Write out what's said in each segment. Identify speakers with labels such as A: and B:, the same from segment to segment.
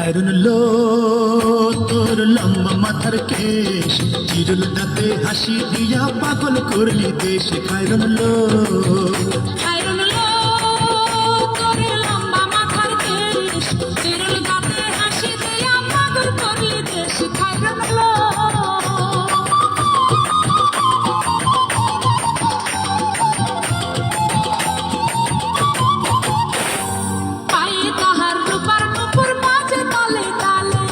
A: খায়রুন লো তোর লম্বা মাথার কেশ, চিরুল দাঁতে হাসি দিয়া পাগল করলি দেশ। খায়রুন লো
B: খায়রুন লো তোর লম্বা মাথার কেশ, চিরুল দাঁতে হাসি দিয়া পাগল করলি দেশ। খায়রুন লো পায়ে তাহার রূপার নূপুর মাঝে তালে তালে,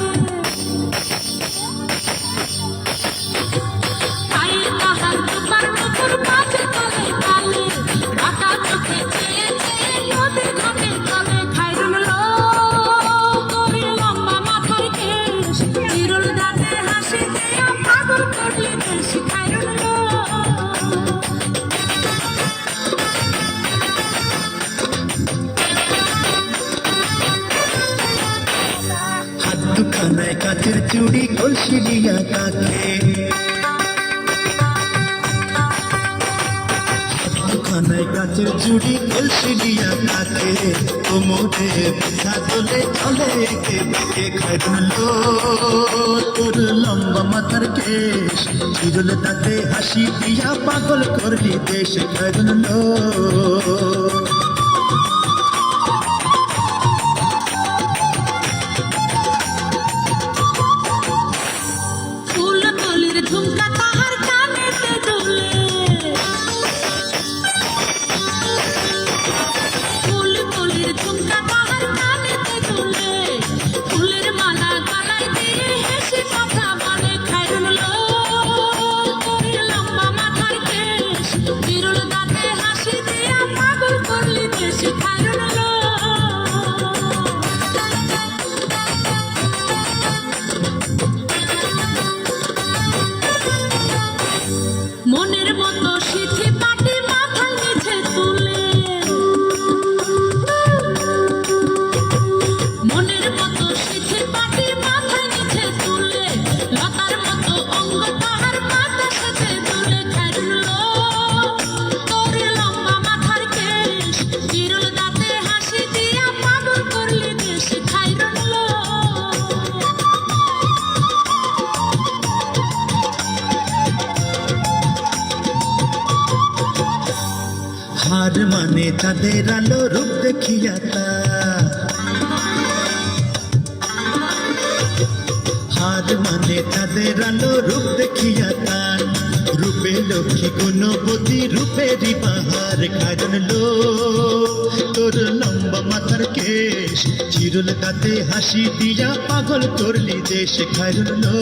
B: পায়ে তাহার রূপার নূপুর মাঝে তালে তালে, ঢাকা চোখে চেয়ে চেয়ে নদীর ঘাটে চলে। খায়রুন লো তোর লম্বা মাথার কেশ, চিরুল দাঁতে হাসি দিয়া পাগল করলি দেশ। খায়রুন লো
A: হাত দুখানায় কাচের চুড়ি কলসি দিয়া তাকে, দুখানায় কাচের চুড়ি কলসি দিয়া তাকে, কোমরে পিঠা তোলে চলে একে বেঁকে। খায়রুন লো তোর লম্বা মাথার কেশ, চিরুল দাঁতে হাসি দিয়া পাগল করলি দেশ। খায়রুন লো
B: ফুল কলির ঝুমকা তাহার কানেতে দুলে, ফুল কলির ঝুমকা তাহার কানেতে দুলে, ফুলের মালা গলায় দিয়ে হেসে কথা বলে। খায়রুন লো তোর লম্বা মাথার কেশ, চিরুল দাঁতে হাসি দিয়া পাগল করলি দেশ। খায়রুন লো মনের মতো সিথি পাটি মাথার নিচে তুলে, মনের মতো সিথি পাটি মাথার নিচে তুলে, লতার মতো অঙ্গ তাহার মাথা সাথে তুলে। খায়রুন লো তোর লম্বা মাথার কেশ, চিরুল দাঁতে হাসি দিয়া পাগল করলি দেশ। খায়রুন লো
A: হার মানে চাঁদের আলো রূপ দেখিয়া তার, হার মানে চাঁদের আলো রূপ দেখিয়া তার, রূপে লক্ষ্মী গুণবতী রূপেরই বাহার। খায়রুন লো তোর লম্বা মাথার কেশ, চিরুল দাঁতে হাসি দিয়া পাগল করলি দেশ। খায়রুন লো